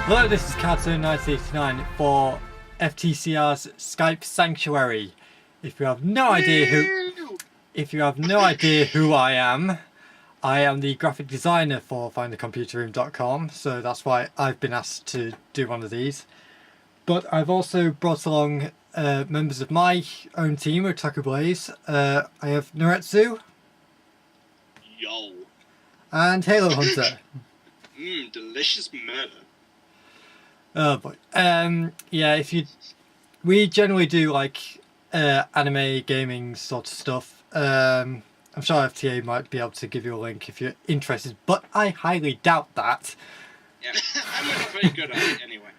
Hello, this is Cartoon1989 for FTCR's Skype Sanctuary. If you have no idea who I am the graphic designer for FindTheComputerRoom.com, so that's why I've been asked to do one of these. But I've also brought along members of my own team, Otaku Blaze. I have Naretsu. Yo. And Halo Hunter. Delicious murder. Oh boy. Yeah, we generally do like anime gaming sort of stuff. I'm sure FTA might be able to give you a link if you're interested, but I highly doubt that. Yeah, I'm not very good at it anyway.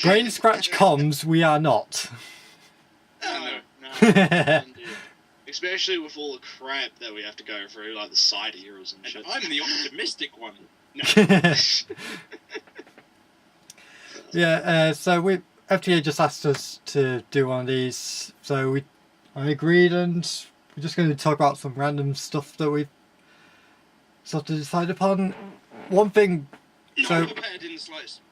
Brain Scratch comms, we are not. No. Especially with all the crap that we have to go through, like the side heroes and shit. I'm the optimistic one. No. Yeah, so FTA just asked us to do one of these, so I agreed, and we're just going to talk about some random stuff that we've sort of decided upon. One thing, Not prepared in the slightest.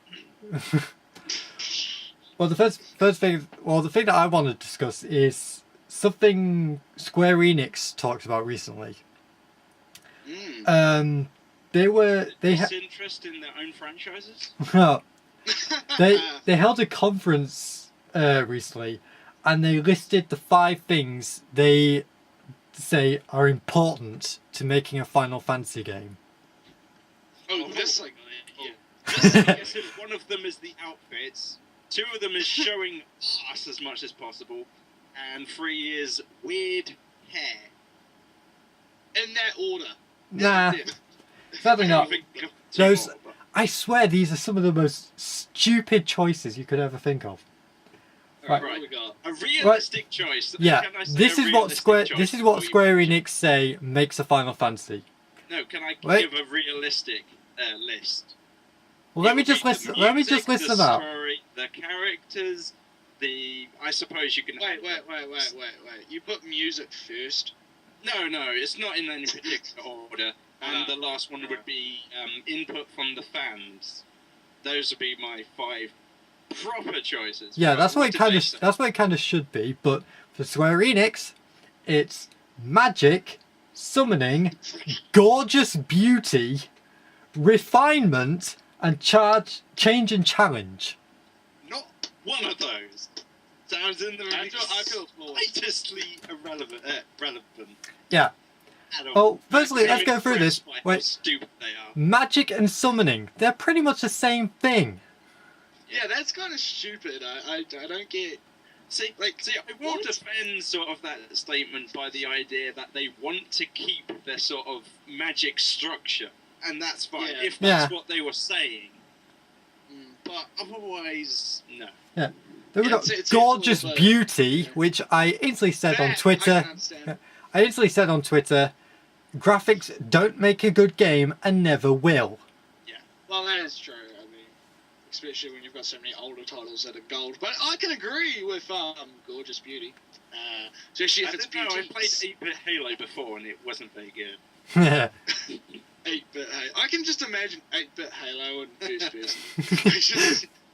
well, the first thing, the thing that I want to discuss is something Square Enix talked about recently. They had interest in their own franchises. They held a conference recently, and they listed the 5 things they say are important to making a Final Fantasy game. This I guess one of them is the outfits, 2 of them is showing ass as much as possible, and 3 is weird hair. In that order. Nah, sadly not. I swear these are some of the most stupid choices you could ever think of. Right. What we got? A realistic choice. Yeah, this is what Square Enix say makes a Final Fantasy. No, can I give a realistic list? Well, let me just list them out. The characters, I suppose you can. Wait. You put music first. No, it's not in any particular order. And the last one would be input from the fans. Those would be my 5 proper choices. Yeah, that's what it kind of should be. But for Square Enix, it's magic, summoning, gorgeous beauty, refinement, and change and challenge. Not one of those. Sounds in the slightly irrelevant. Yeah. Oh, firstly, let's go through this. Wait, stupid they are. Magic and summoning, they're pretty much the same thing. Yeah, that's kind of stupid. I don't get. See, I will defend sort of that statement by the idea that they want to keep their sort of magic structure, and that's fine if that's what they were saying. But otherwise, no. Yeah. Then we got gorgeous beauty, which I instantly said on Twitter. I instantly said on Twitter, graphics don't make a good game and never will. Yeah, well, that is true. I mean, especially when you've got so many older titles that are gold. But I can agree with gorgeous beauty, especially if it's beauty. I played 8-bit Halo before and it wasn't very good. 8-bit Halo. I can just imagine 8-bit Halo and first person.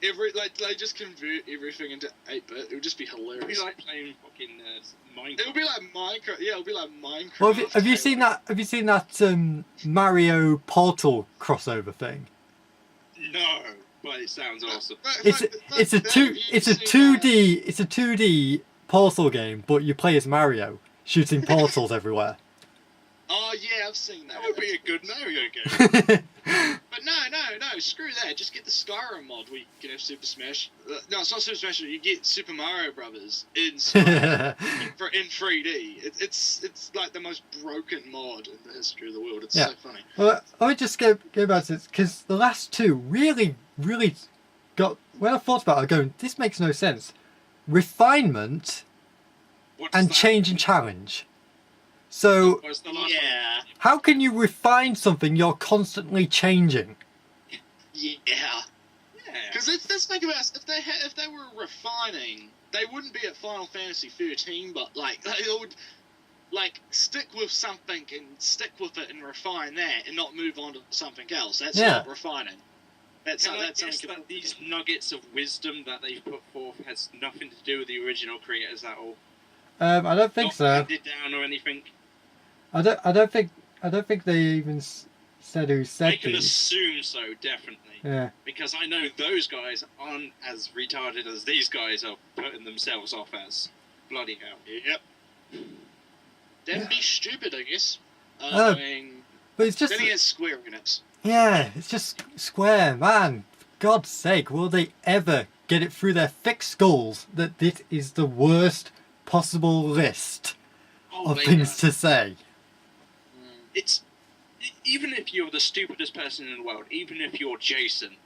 They just convert everything into 8-bit. It would just be hilarious. It would be like playing fucking Minecraft. It would be like Minecraft. Yeah, it would be like Minecraft. Well, have you seen that? Have you seen that Mario Portal crossover thing? No, but it sounds awesome. It's a 2D Portal game, but you play as Mario shooting portals everywhere. Oh yeah, I've seen that. That would be a good Mario game. But no, screw that. Just get the Skyrim mod where you can have Super Smash. No, it's not Super Smash. You get Super Mario Brothers in Skyrim in 3D. It's like the most broken mod in the history of the world. It's so funny. Well, I would just go back to this because the last 2 really got. When I thought about it, I go, this makes no sense. Refinement and change and challenge. So, how can you refine something you're constantly changing? Yeah. Because let's think about it. If they were refining, they wouldn't be at Final Fantasy 13, but they would stick with something and stick with it and refine that, and not move on to something else. That's not refining. That's Can I that's guess something that these nuggets of wisdom that they've put forth has nothing to do with the original creators at all? I don't think Not so. handed down or anything? I don't think they even said who I said can these. assume so, definitely. Yeah. Because I know those guys aren't as retarded as these guys are putting themselves off as. Bloody hell. Yep. That'd be stupid, I guess. Oh, I mean, But it's just then he has Square Enix. yeah, it's just Square, man. For God's sake, will they ever get it through their thick skulls that this is the worst possible list Oh, of they things know. to say? It's even if you're the stupidest person in the world, even if you're Jason,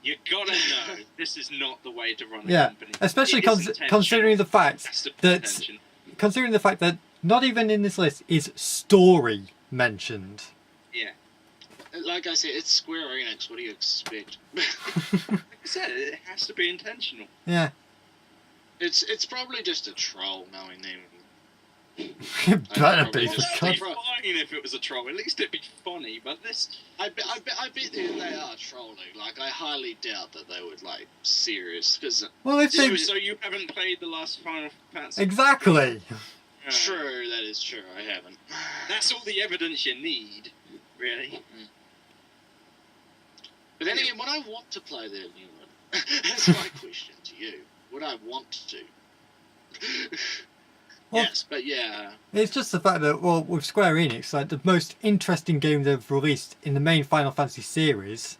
you gotta know this is not the way to run a Yeah, company. especially It is intentional. considering the fact Has to be that intention. considering the fact that not even in this list is story mentioned. Yeah. Like I said, it's Square Enix. What do you expect? Like I said, it has to be intentional. Yeah, It's probably just a troll, knowing them. it better be. Well, For It'd that's God. be fine if it was a troll. At least it'd be funny. But this, I bet they are trolling. Like, I highly doubt that they would, like, serious. Because, Well, if they so you haven't played the last Final Fantasy? exactly. true, that is true, I haven't. That's all the evidence you need, really. But then again, would I want to play the new one? That's my question to you. Would I want to? Well- Yes, but yeah. It's just the fact that, well, with Square Enix, like the most interesting game they've released in the main Final Fantasy series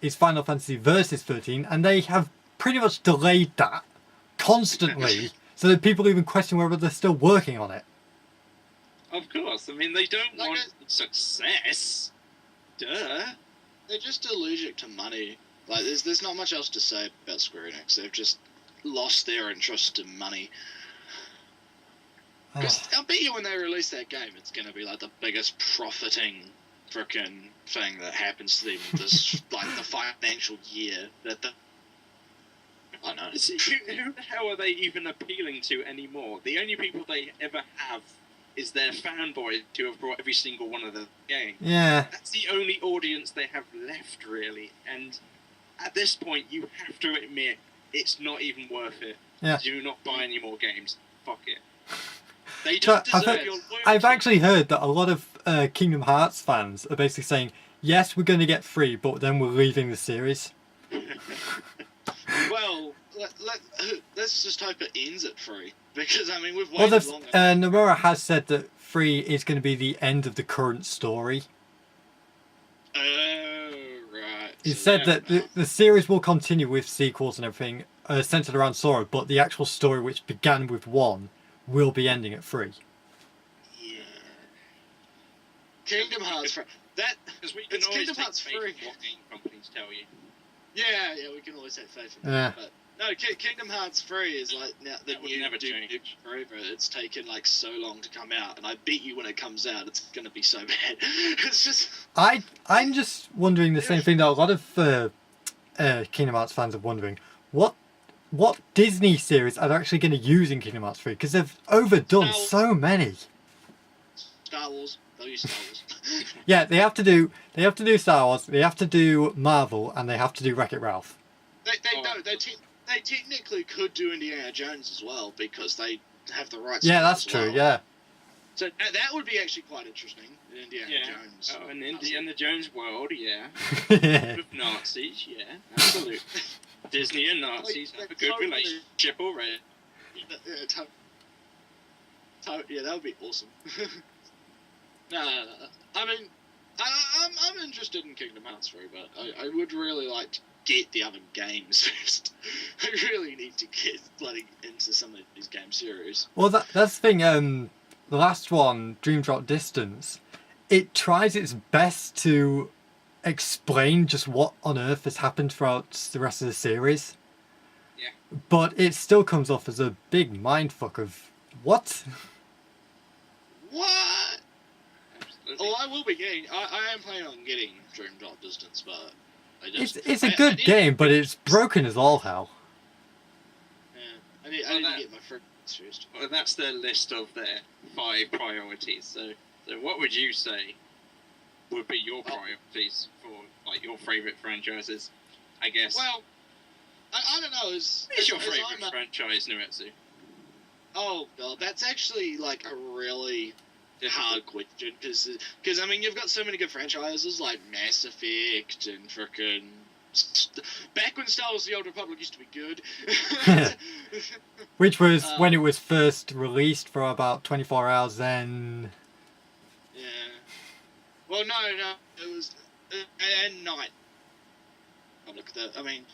is Final Fantasy Versus 13, and they have pretty much delayed that constantly, so that people even question whether they're still working on it. Of course. I mean, they don't Like want success. Duh. They're just allergic to money. Like, there's not much else to say about Square Enix. They've just lost their interest in money. Because I'll bet you when they release that game, it's going to be like the biggest profiting frickin' thing that happens to them this, like, the financial year. I know. Who the hell are they even appealing to anymore? The only people they ever have is their fanboys who have brought every single one of the games. Yeah, That's the only audience they have left, really. And at this point, you have to admit it's not even worth it. Yeah. Do not buy any more games. Fuck it. They So, don't deserve I've- your loyalty. I've actually heard that a lot of Kingdom Hearts fans are basically saying, yes, we're going to get free, but then we're leaving the series. Well, let's just hope it ends at 3. Because, I mean, we've Well, waited long enough. Nomura has said that 3 is going to be the end of the current story. Oh, right. He So said that the series will continue with sequels and everything centered around Sora, but the actual story, which began with 1, will be ending at 3. Yeah. Kingdom Hearts 3. That... Because we can It's always Kingdom take Hearts faith in 3. what game companies tell you. Yeah, we can always have faith in Yeah. that. But no, Kingdom Hearts 3 is like now the That would new never Duke change. Nukem Forever. It's taken like so long to come out, and I bet you when it comes out, it's gonna be so bad. It's just I'm just wondering the same thing that a lot of Kingdom Hearts fans are wondering. What Disney series are they actually going to use in Kingdom Hearts 3? Because they've overdone so many. Star Wars. They'll use Star Wars. Yeah, they have to do Star Wars, they have to do Marvel, and they have to do Wreck-It Ralph. They technically could do Indiana Jones as well because they have the rights. Yeah, to it that's as true. well. Yeah. So that would be actually quite interesting. Indiana Yeah. Jones. Oh, an Indiana Jones world, yeah. Yeah. With Nazis, yeah. Absolutely. Disney and Nazis have a good Totally. relationship already. Yeah, that would be awesome. No. I mean, I'm interested in Kingdom Hearts 3, but I would really like to get the other games first. I really need to get bloody into some of these game series. Well, that's the thing. The last one, Dream Drop Distance, it tries its best to explain just what on earth has happened throughout the rest of the series. Yeah. But it still comes off as a big mindfuck of what? What? Absolutely. Oh, I will be getting. I am planning on getting Dream Drop Distance, but I just. It's a I good need- game, but it's broken as all hell. Yeah, I need Well, to get my friends first. Well, that's their list of their 5 priorities. So what would you say would be your priorities for like your favourite franchises? I guess. Well, I don't know. What's your favorite franchise, Nuetsu? Oh, God, that's actually like a really hard question because I mean you've got so many good franchises like Mass Effect and frickin' back when Star Wars: The Old Republic used to be good. Which was when it was first released for about 24 hours. Then. Yeah. Well, no, it was and Night. I mean,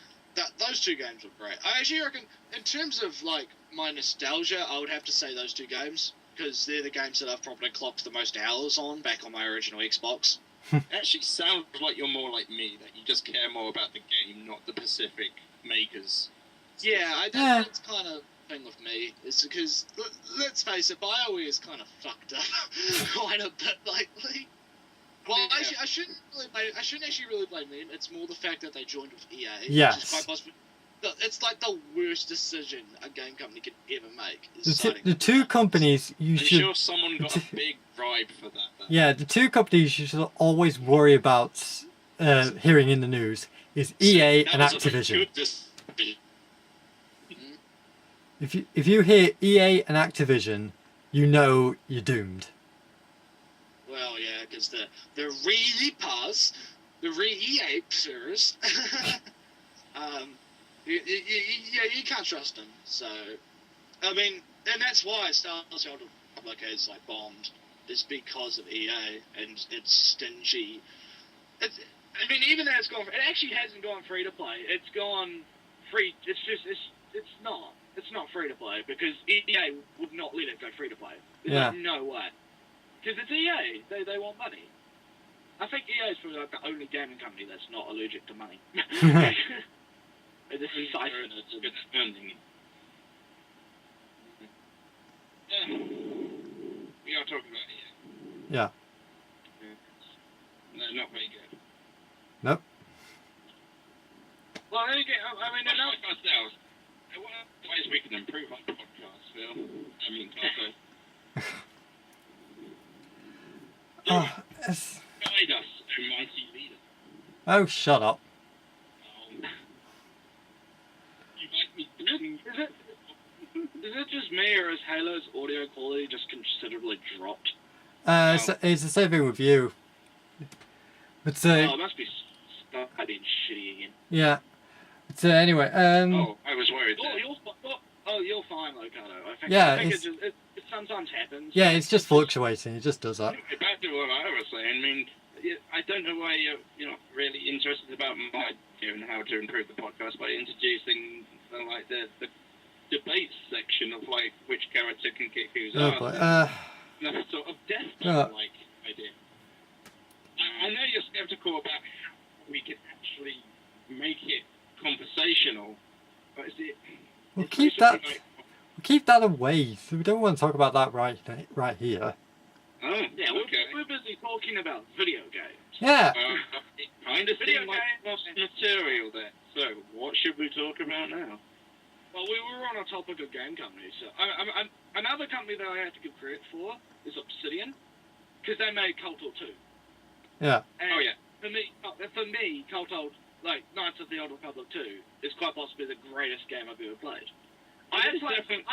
those two games were great. I actually reckon, in terms of like my nostalgia, I would have to say those two games because they're the games that I've probably clocked the most hours on back on my original Xbox. It actually sounds like you're more like me, that you just care more about the game, not the specific makers. Yeah, that's kind of thing with me. It's because let's face it, BioWare is kind of fucked up quite a bit lately. Well, I shouldn't actually really blame them. It's more the fact that they joined with EA. Yes. Which is quite possible. It's like the worst decision a game company could ever make. The two companies you I'm should. sure someone got a big bribe for that. Though. Yeah, the two companies you should always worry about hearing in the news is EA and Activision. If you hear EA and Activision, you know you're doomed. Well, yeah, because the re-EAPers, the re-EAPers, you can't trust them. So, I mean, and that's why Star Wars: The Old Republic is like bombed. Is because of EA and it's stingy. I mean, even though it actually hasn't gone free to play. It's gone free. It's not free to play because EA would not let it go free to play. There's like no way. Because it's EA. They want money. I think EA is probably like the only gaming company that's not allergic to money. This is good spending. We are talking about EA. Yeah. No, not very good. Nope. Well, I mean, much like ourselves. What ways we can improve our podcast, Phil? I mean, Guide us, O mighty leader. Oh, shut up. You like me doing Is it just me, or is Halo's audio quality just considerably dropped? It's the same thing with you. But it must be being shitty again. yeah. But anyway, I was worried. You're fine, Locato. Yeah, I think it sometimes happens. Yeah, it's just fluctuating. It just does that. Back to what I was saying. I mean, I don't know why you're not really interested about my idea and how to improve the podcast by introducing the debate section of like which character can kick whose ass. That sort of death like idea. I know you're skeptical about how we can actually make it conversational, but We'll keep that away. So we don't want to talk about that right here. Oh, yeah, okay. we're busy talking about video games. Yeah. It kind of seemed like lost material there. So, what should we talk about now? Well, we were on a topic of game companies. So, another company that I have to give credit for is Obsidian, because they made KOTOR 2. Yeah. And for me, KOTOR, like Knights of the Old Republic 2, is quite possibly the greatest game I've ever played. It's definitely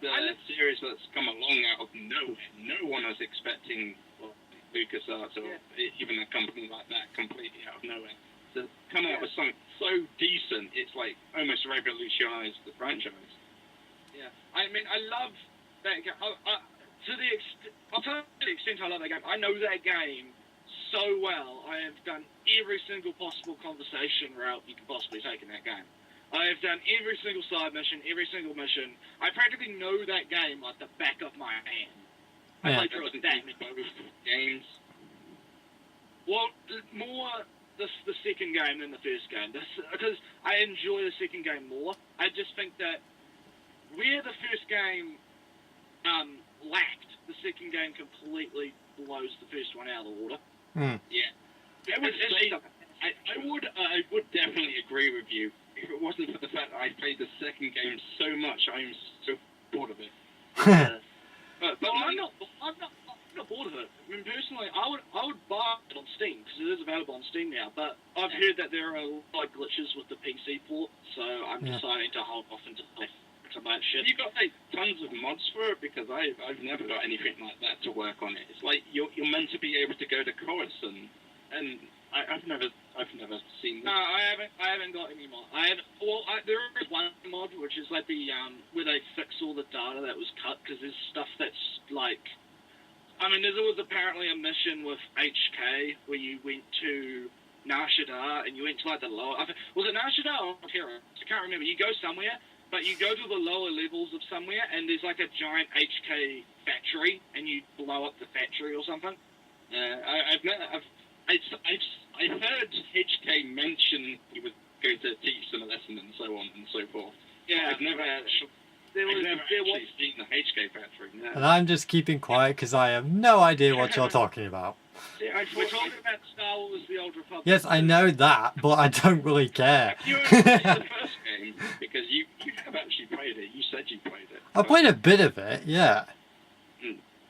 the best series that's come along out of nowhere. No one was expecting LucasArts or even a company like that completely out of nowhere to come out with something so decent. It's like almost revolutionised the franchise. Yeah, I mean, I love that game. To the extent I love that game, I know that game so well. I have done every single possible conversation route you can possibly take in that game. I have done every single side mission, every single mission. I practically know that game like the back of my hand. I played through that many games. Well, more the second game than the first game. Because I enjoy the second game more. I just think that where the first game lacked, the second game completely blows the first one out of the water. Yeah. I would definitely agree with you. If it wasn't for the fact that I played the second game so much, I'm so bored of it. But I'm not bored of it. I mean, personally, I would buy on Steam, because it is available on Steam now. But I've heard that there are a lot of glitches with the PC port, so I'm Yeah. deciding to hold off until I fix some of that shit. You got like tons of mods for it because I've never got anything like that to work on it. It's like you're meant to be able to go to Coruscant, and I've never seen No, this. I haven't got any mod. There is one mod which is like the where they fix all the data that was cut, because there's stuff that's like, I mean, there was apparently a mission with HK where you went to Nar Shaddaa and you went to like the lower. Was it Nar Shaddaa or Terra? I can't remember. You go somewhere, but you go to the lower levels of somewhere, and there's like a giant HK factory, and you blow up the factory or something. I've heard HK mention he was going to teach them a lesson and so on and so forth. Yeah, I've never actually seen the HK factory. No. And I'm just keeping quiet because I have no idea what you're talking about. We're talking about Star Wars: The Old Republic. Yes, I know that, but I don't really care. You played the first game because you have actually played it. You said you played it. I played a bit of it, yeah.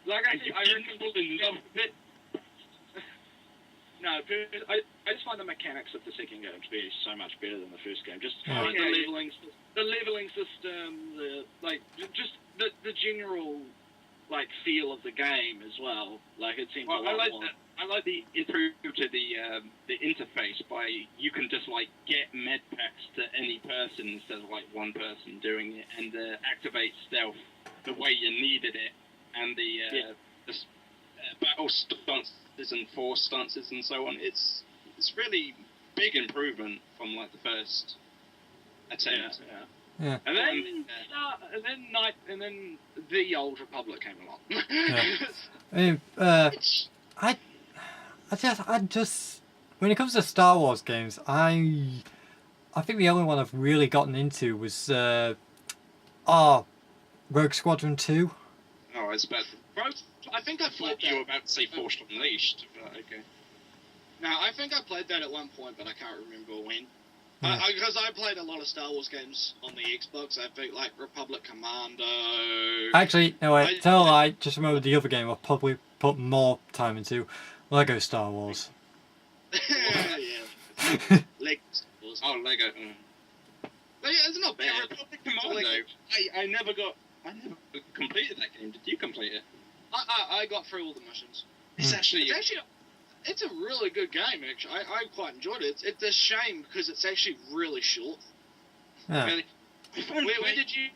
Like I And said, you I didn't reckon fall in love with it. No, I just find the mechanics of the second game to be so much better than the first game. Just Yeah. like the leveling system, just the general like feel of the game as well. Like it seems. Well, a lot I like more. that. I like the improvement to the interface by you can just like get med packs to any person instead of like one person doing it, and activate stealth the way you needed it, and the battle stances and force stances and so on. It's really big improvement from like the first attempt. Yeah. And then the Old Republic came along. Yeah. I mean, I just when it comes to Star Wars games, I think the only one I've really gotten into was Rogue Squadron 2. Oh, it's bad. I think I played thought you were that. about to say Force Unleashed, but okay. No, I think I played that at one point, but I can't remember when. Yeah. Because I played a lot of Star Wars games on the Xbox. I think like Republic Commando. Actually, no wait, tell a lie, just remember the other game I've probably put more time into. Lego Star Wars. yeah. Lego Star Wars. Oh, Lego. But yeah, it's not Yeah, bad. Republic Commando. I never completed that game. Did you complete it? I got through all the missions. It's actually It's a really good game, actually. I quite enjoyed it. It's a shame because it's actually really short. Yeah. really. Where did you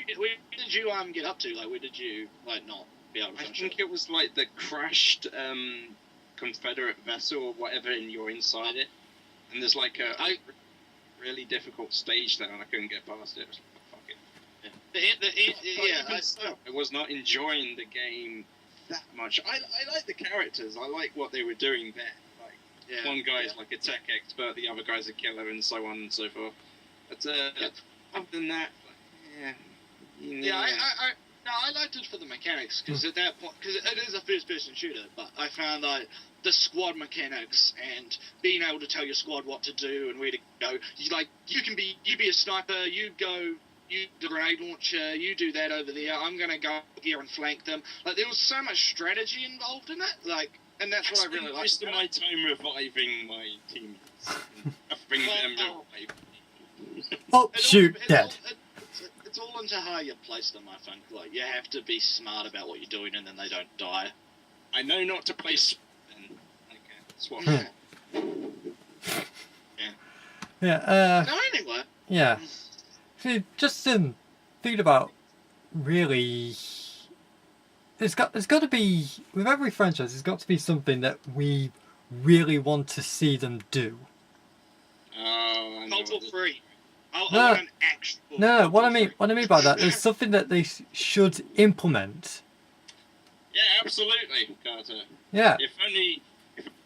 get up to? Like, where did you not be able to I finish think it? it was like the crashed Confederate vessel or whatever, and you're inside it. And there's like a really difficult stage there, and I couldn't get past it. It was like, fuck it. I was not enjoying the game that much. I like the characters. I like what they were doing there. Like one guy's like a tech expert, the other guy's a killer, and so on and so forth. But other than that, I liked it for the mechanics because at that point, because it is a first-person shooter, but I found like the squad mechanics and being able to tell your squad what to do and where to go. You be a sniper. You do the grenade launcher. You do that over there. I'm gonna go here and flank them. Like there was so much strategy involved in it. Like, and that's what I really liked. Most of my time reviving my teammates, bring them to life. Oh, shoot, dead. It's all into how you place them, I think. Like, you have to be smart about what you're doing and then they don't die. I know not to play then. Okay, swap. Yeah, No, anyway. yeah. See, just thinking about really, there's got to be, with every franchise, there's got to be something that we really want to see them do. Oh, I know. Total free. I No. want an actual. No, what I mean by that, there's something that they should implement. Yeah, absolutely, Carter. Yeah. If only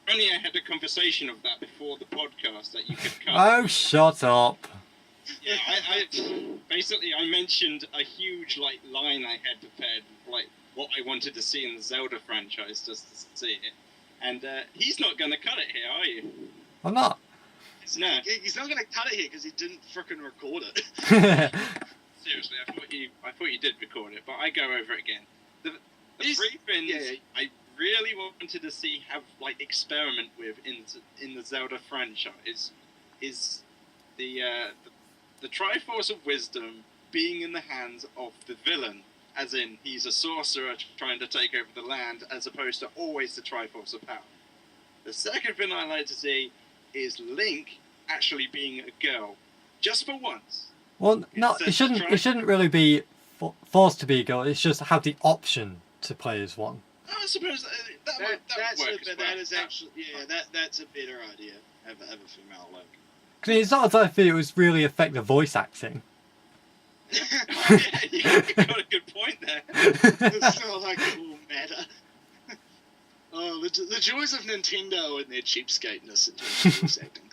I had a conversation of that before the podcast that you could cut. Oh, shut up. Yeah, I mentioned a huge line I had prepared, what I wanted to see in the Zelda franchise, just to see it. And he's not going to cut it here, are you? I'm not. No. He's not going to cut it here because he didn't frickin' record it. Seriously, I thought you did record it, but I go over it again. The three things I really wanted to see have like experiment with in the Zelda franchise is the Triforce of Wisdom being in the hands of the villain, as in he's a sorcerer trying to take over the land, as opposed to always the Triforce of Power. The second thing I like to see is Link actually being a girl, just for once. Well, no, it shouldn't really be forced to be a girl. It's just have the option to play as one. I suppose that would work as well. That is actually, that's a better idea. Have a female Link. Because it's not as if it was really affect the voice acting. Yeah, you got a good point there. It's not like it will matter. Oh, the joys of Nintendo and their cheapskateness in terms of voice acting.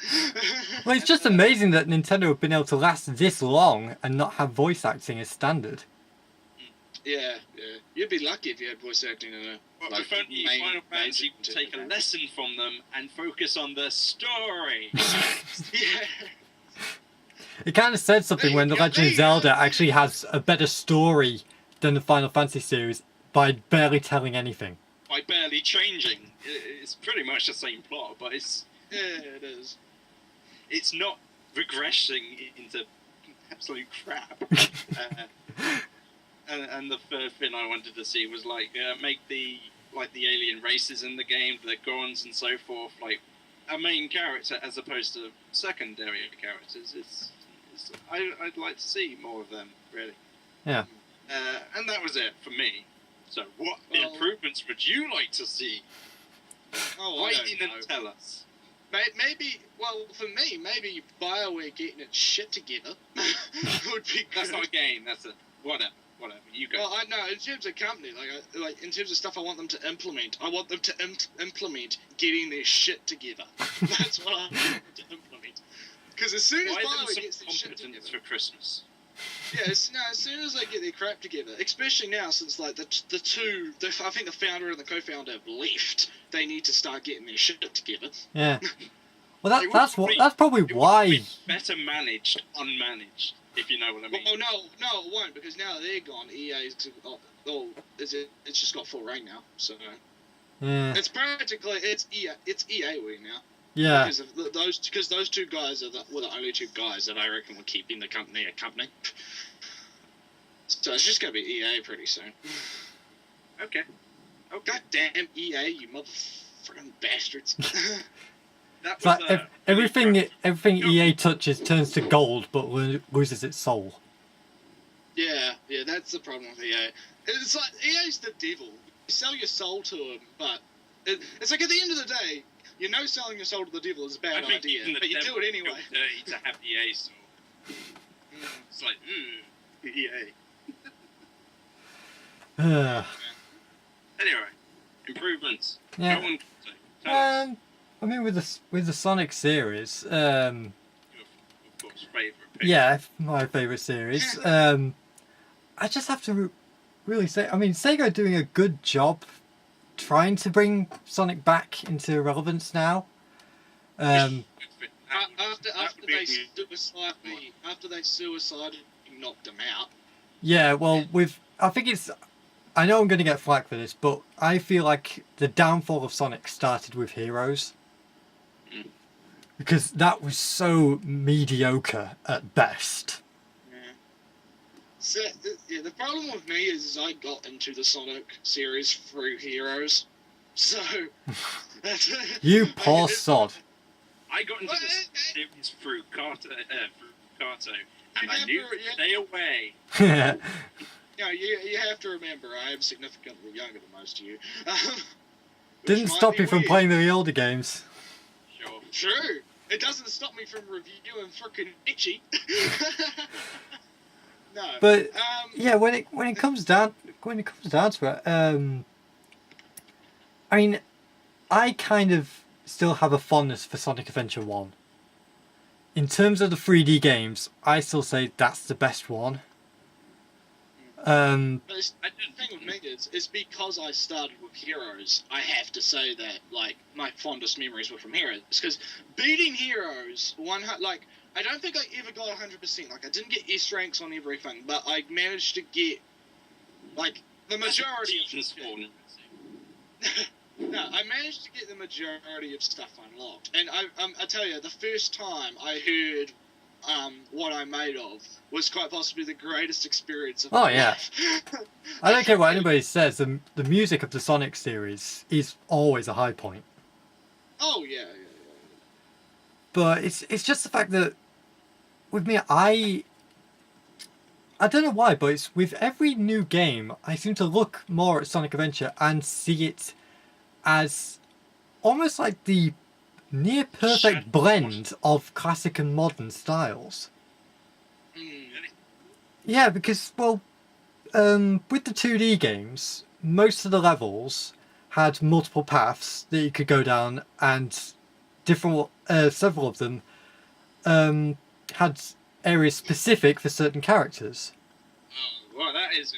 Well, it's just amazing that Nintendo have been able to last this long and not have voice acting as standard. Yeah. You'd be lucky if you had voice acting in a Well, if only Final Fantasy would take a lesson from them and focus on the story. Yeah. It kind of said something when The Legend of Zelda actually has a better story than the Final Fantasy series by barely telling anything. By barely changing. It's pretty much the same plot, but it is. It's not regressing into absolute crap. And the third thing I wanted to see was make the alien races in the game, the Gorons and so forth, like a main character as opposed to secondary characters. I'd like to see more of them, really. Yeah. And that was it for me. So, what improvements would you like to see? Write in and tell us. Maybe, for me, maybe BioWare getting its shit together would be good. That's not a game. That's a whatever. You go. Well, I know in terms of company, like in terms of stuff I want them to implement. I want them to implement getting their shit together. That's what I want them to implement. Because as soon as BioWare gets their shit together for Christmas. Yeah, as soon as they get their crap together, especially now since like I think the founder and the co-founder have left, they need to start getting their shit together. Yeah. Well, that's probably why. Better managed, unmanaged, if you know what I mean. Oh no, it won't, because now they're gone. EA's it's just got full reign now, so Yeah. it's practically it's EA now. Yeah. Because those two guys were the only two guys that I reckon were keeping the company a company. So it's just gonna be EA pretty soon. Okay. God damn EA, you motherfucking bastards. It's like everything EA touches turns to gold, but loses its soul. Yeah, that's the problem with EA. It's like EA's the devil. You sell your soul to him, but it's like at the end of the day, you know selling your soul to the devil is a bad idea, but you do it anyway. To have EA soul. It's like, EA. Anyway, improvements. Yeah. Go on, tell us. I mean, with the Sonic series, Your, of course, favourite. yeah, my favourite series. I just have to really say, I mean, Sega are doing a good job trying to bring Sonic back into relevance now. After they suicided and knocked him out. Yeah, well, I know I'm going to get flack for this, but I feel like the downfall of Sonic started with Heroes. Because that was so mediocre at best. Yeah. So, the problem with me is I got into the Sonic series through Heroes. So... You poor sod. I got into this series through Kato, and I knew to stay away. You have to remember, I am significantly younger than most of you. Didn't stop you from playing the older games. Sure. True. It doesn't stop me from reviewing frickin' Itchy. No. But yeah, when it comes down to it, I mean, I kind of still have a fondness for Sonic Adventure 1. In terms of the 3D games, I still say that's the best one. The thing with me is, it's because I started with Heroes, I have to say that, like, my fondest memories were from Heroes. Because beating Heroes, I don't think I ever got 100%. Like, I didn't get S ranks on everything, but I managed to get, like, the majority of the No, I managed to get the majority of stuff unlocked, and I tell you, the first time I heard what I'm made of was quite possibly the greatest experience of Oh, my yeah. life. I don't care what anybody says. The music of the Sonic series is always a high point. Oh yeah. But it's just the fact that with me, I don't know why, but it's with every new game, I seem to look more at Sonic Adventure and see it as almost like the near perfect blend of classic and modern styles. Mm. Yeah, because, well, with the 2D games, most of the levels had multiple paths that you could go down, and several of them had areas specific for certain characters. Oh, well, that's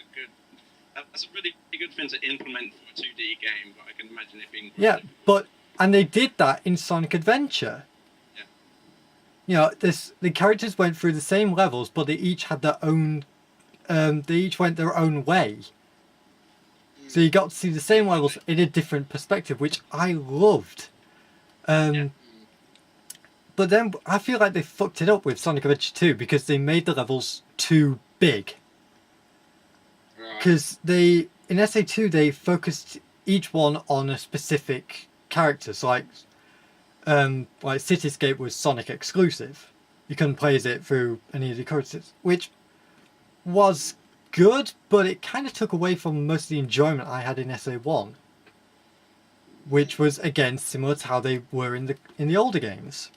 a really good thing to implement for a 2D game, but I can imagine it being... Yeah, and they did that in Sonic Adventure. Yeah. You know, the characters went through the same levels, but they each had their own. They each went their own way. So you got to see the same levels in a different perspective, which I loved. But then I feel like they fucked it up with Sonic Adventure 2 because they made the levels too big. Right. Because in SA2 they focused each one on a specific character. So like Cityscape was Sonic exclusive. You couldn't play as it through any of the characters, which was good, but it kind of took away from most of the enjoyment I had in SA1, which was again similar to how they were in the older games.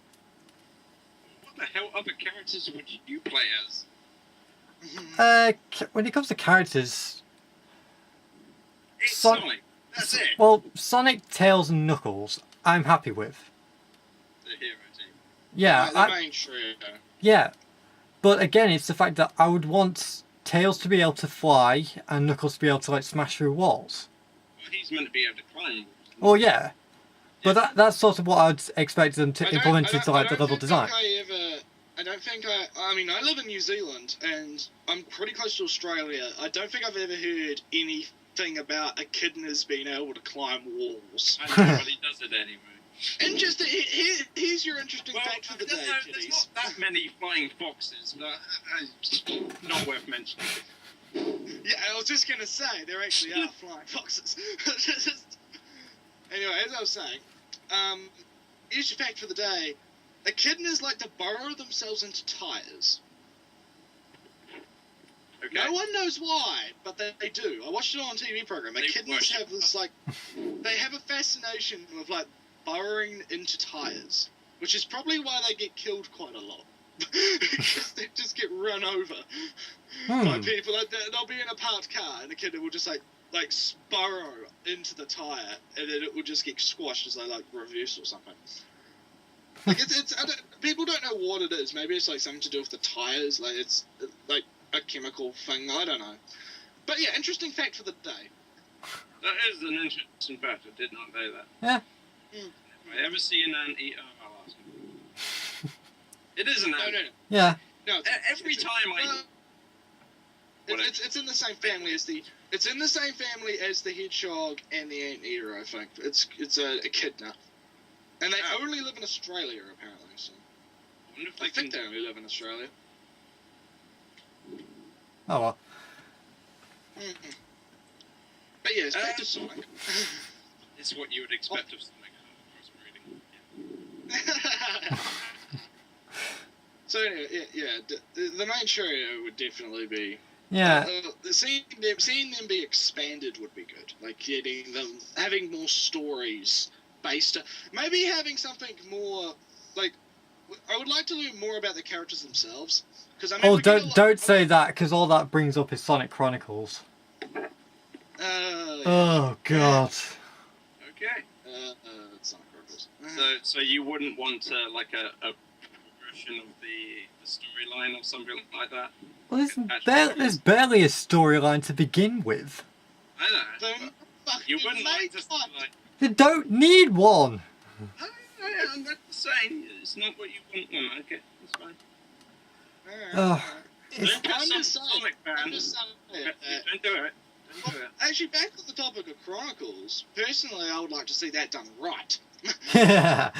What the hell other characters would you play as? When it comes to characters, It's Son- Sonic. That's it. well, Sonic, Tails, and Knuckles, I'm happy with. The hero team. Yeah, the main trio. yeah, but again, it's the fact that I would want Tails to be able to fly and Knuckles to be able to like smash through walls. Well, he's meant to be able to climb. Well, yeah, but that's sort of what I'd expect them to implement into like the level design. I don't think I mean, I live in New Zealand, and I'm pretty close to Australia. I don't think I've ever heard anything about echidnas being able to climb walls. I know, but he does it anyway. And just here's your interesting fact for the day, there's kiddies. not that many flying foxes, but not worth mentioning. Yeah, I was just gonna say there actually are flying foxes. Anyway, as I was saying, here's your fact for the day: echidnas like to burrow themselves into tires. Okay. No one knows why, but they do. I watched it on a TV program. They Echidnas worship have this they have a fascination with like burrowing into tires, which is probably why they get killed quite a lot. Because they just get run over by people. Like, they'll be in a parked car, and a kid will just like burrow into the tire, and then it will just get squashed as they like reverse or something. Like people don't know what it is. Maybe it's like something to do with the tires. Like it's like a chemical thing. I don't know. But yeah, interesting fact for the day. That is an interesting fact. I did not know that. Yeah. If I ever see an ant eat, I'll ask him. It is an ant. No. Yeah. No. Every time I... It's in the same family as the hedgehog and the anteater. I think it's a echidna, and they only live in Australia apparently. So I wonder if I think they only live in Australia. Oh well. Mm-hmm. But yeah, it's back to Sonic. It's what you would expect of Sonic crossbreeding. So anyway, the main trio would definitely be. Yeah. Seeing them be expanded would be good. Like getting them, having more stories based. Maybe having something more like. I would like to learn more about the characters themselves. I mean, don't say that, because all that brings up is Sonic Chronicles. Yeah. Oh god. Okay. Sonic Chronicles. So you wouldn't want like a progression of the storyline or something like that? Well, there's barely a storyline to begin with. I know. But you wouldn't like to like. You don't need one. I'm not saying it's not what you want. Okay, that's fine. Oh, I'm Don't get just saying. Sonic fan. I'm just saying. Don't do it. Actually, back on the topic of Chronicles, personally, I would like to see that done right. Yeah.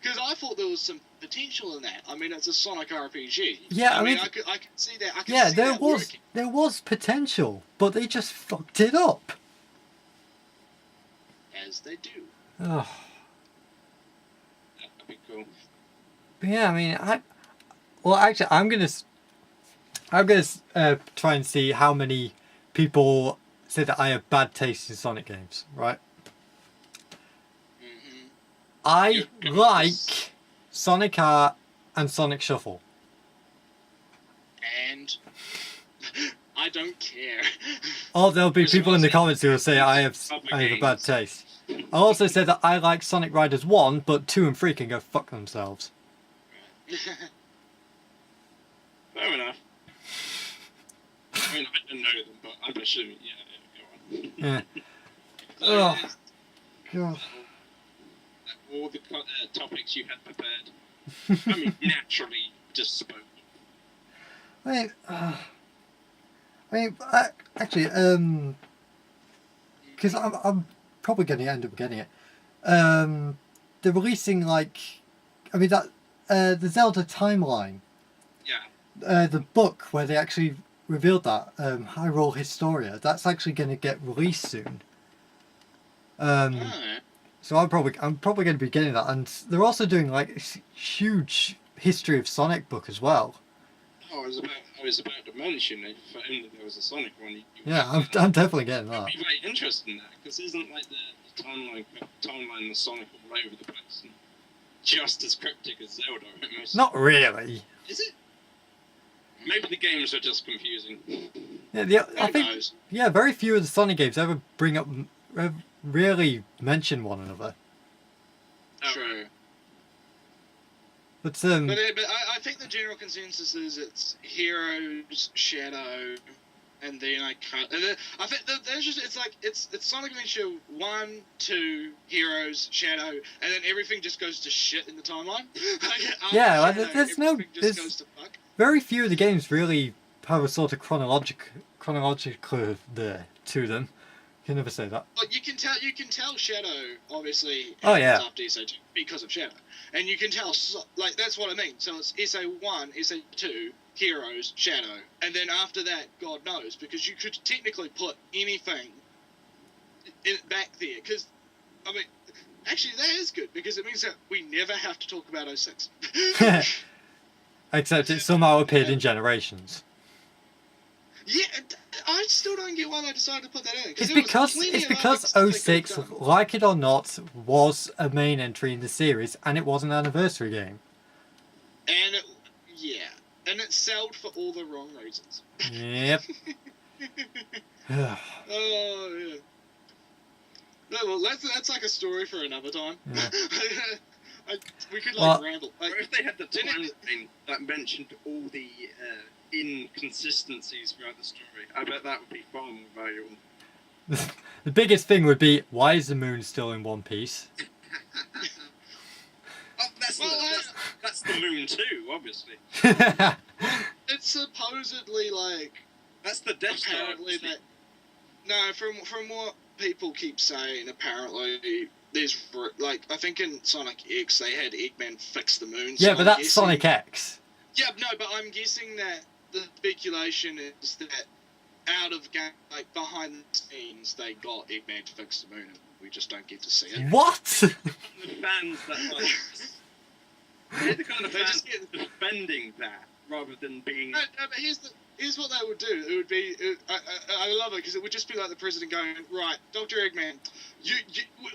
Because I thought there was some potential in that. I mean, it's a Sonic RPG. Yeah, I mean, I could see that. I could Yeah, see there that was working. there was potential, but they just fucked it up. As they do. Oh. That'd be cool. But yeah, I mean, I'm gonna try and see how many people say that I have bad taste in Sonic games. Right? Hmm. I like Sonic Art and Sonic Shuffle. And I don't care. Or there'll be Which people in the was- comments who will say I have a bad taste. I'll also say that I like Sonic Riders 1, but 2 and 3 can go fuck themselves. Fair enough. I mean, I don't know them, but I'm assuming, yeah, go on. Yeah. So, Oh. God. All the topics you had prepared. I mean, naturally just spoke. Actually, because I'm probably going to end up getting it. They're releasing the Zelda timeline, Yeah. the book where they actually revealed that Hyrule Historia. That's actually going to get released soon. alright. So I'm probably going to be getting that, and they're also doing like a huge history of Sonic book as well. Oh, I was about to mention if only there was a Sonic one. You Yeah, I'm definitely getting I'd that. be very interested in that because isn't like the timeline of Sonic all over the place and just as cryptic as Zelda almost. Not really. Is it? Maybe the games are just confusing. Yeah, I Who think knows? very few of the Sonic games ever really mention one another. Oh, True. But But I think the general consensus is it's Heroes, Shadow, and then I can't. And then, I think there's just it's Sonic Adventure 1, 2, Heroes, Shadow, and then everything just goes to shit in the timeline. After Yeah, like, Shadow, there's no- everything just there's- goes to fuck. very few of the games really have a sort of chronological there to them. You can never say that. But you can tell Shadow obviously Oh, yeah. happens after SA2 because of Shadow, and you can tell like that's what I mean. So it's SA1, SA2, Heroes, Shadow, and then after that, God knows, because you could technically put anything back there. Because I mean, actually that is good because it means that we never have to talk about 06. Except it somehow appeared in Generations. Yeah, I still don't get why they decided to put that in. It's there was because plenty it's of other because stuff they could've 06, done. like it or not, was a main entry in the series, and it was an anniversary game. And and it sold for all the wrong reasons. Yep. Oh yeah. No, well, that's like a story for another time. Yeah. We could Well- ramble. Or Like, if they had the Didn't it- timeline that mentioned all the inconsistencies throughout the story, I bet that would be far more valuable. The biggest thing would be, why is the moon still in one piece? Oh, that's the moon too, obviously. it's supposedly like That's the Death Star. apparently that. No, from what people keep saying, apparently there's like I think in Sonic X they had Eggman fix the moon. Yeah, so but I'm that's guessing- Sonic X. Yeah, no, but I'm guessing that the speculation is that out of game, like behind the scenes, they got Eggman to fix the moon, and we just don't get to see it. What? The fans that like. They're the kind of They fans just get- defending that rather than being. No, but here's what they would do. It would be I love it because it would just be like the president going, right, Dr. Eggman,